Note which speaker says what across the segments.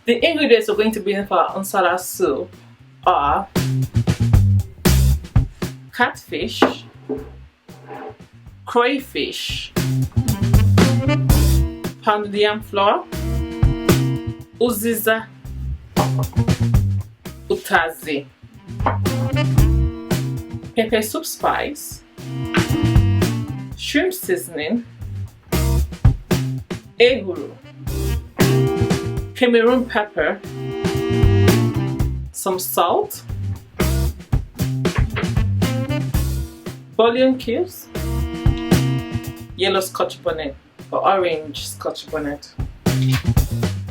Speaker 1: The ingredients we're going to be using for our nsala soup are catfish, crayfish, pounded yam flour, Uziza, utazi, pepper soup spice, shrimp seasoning, ehuru, Cameroon pepper, some salt, bullion cubes, yellow scotch bonnet or orange scotch bonnet.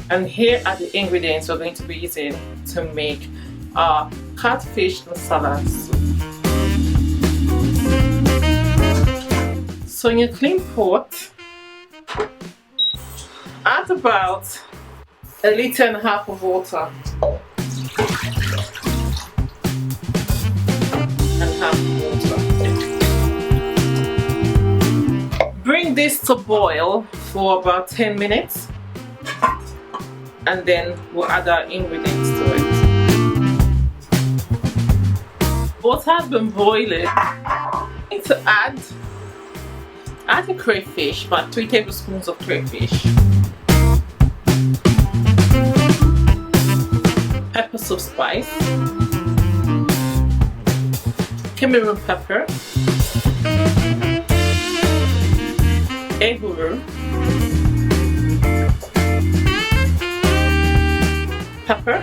Speaker 1: And here are the ingredients we're going to be using to make our catfish nsala soup. So in your clean pot, add about 1.5 liters of water and half water. Bring this to boil for about 10 minutes and then we'll add our ingredients to it. Water has been boiling. Need to add the crayfish, about 3 tablespoons of crayfish, pepper soup spice, Cameroon pepper, ehuru, pepper,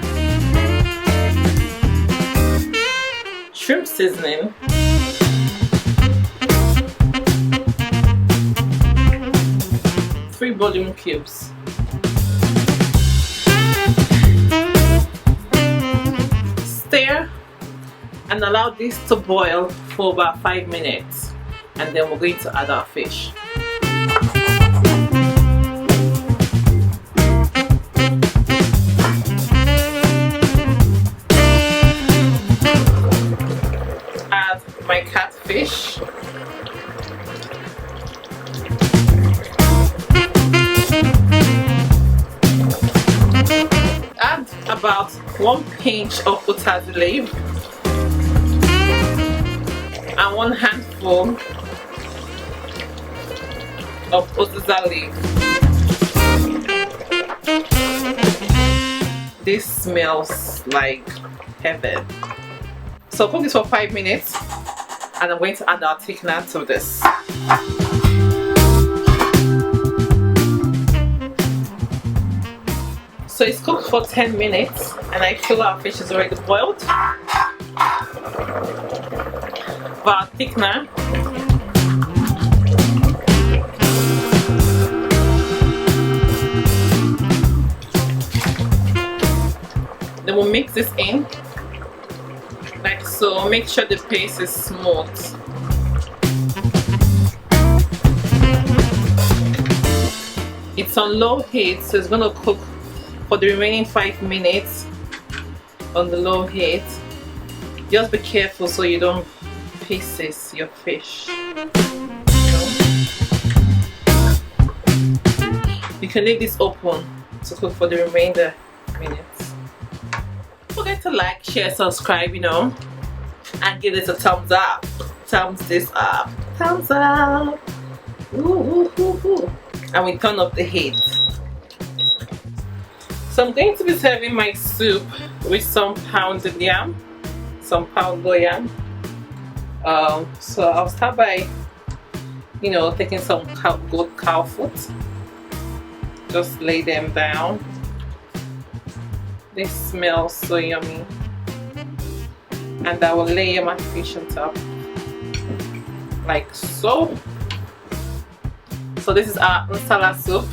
Speaker 1: shrimp seasoning, bullion cubes. Stir and allow this to boil for about 5 minutes and then we're going to add our fish. Add my catfish. Add about 1 pinch of utazi leaf and 1 handful of Uziza leaf. This smells like heaven. So cook this for 5 minutes and I'm going to add our thickener to this. So it's cooked for 10 minutes and I feel our fish is already boiled. For our thickener, then we'll mix this in like so. Make sure the paste is smooth. It's on low heat, so it's going to cook for the remaining 5 minutes on the low heat. Just be careful so you don't pieces your fish. You can leave this open to cook for the remainder minutes. Don't forget to like, share, subscribe, and give this a thumbs up. Thumbs this up. Thumbs up. Ooh, ooh, ooh, ooh. And we turn up the heat. So I'm going to be serving my soup with some pounded yam, some powdered yam. So I'll start by, taking some goat cow foot. Just lay them down. They smell so yummy. And I will layer my fish on top, like so. So this is our nsala soup.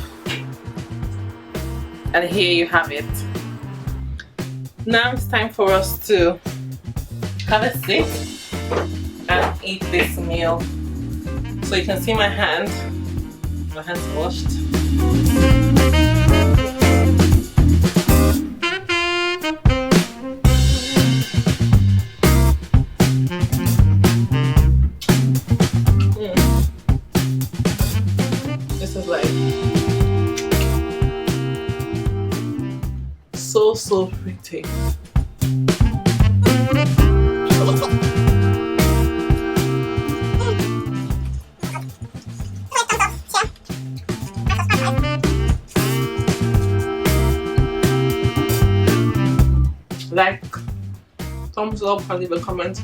Speaker 1: And here you have it. Now it's time for us to have a sit and eat this meal. So you can see my hand. My hand's washed. This is like so so pretty. Like, thumbs up, and leave a comment.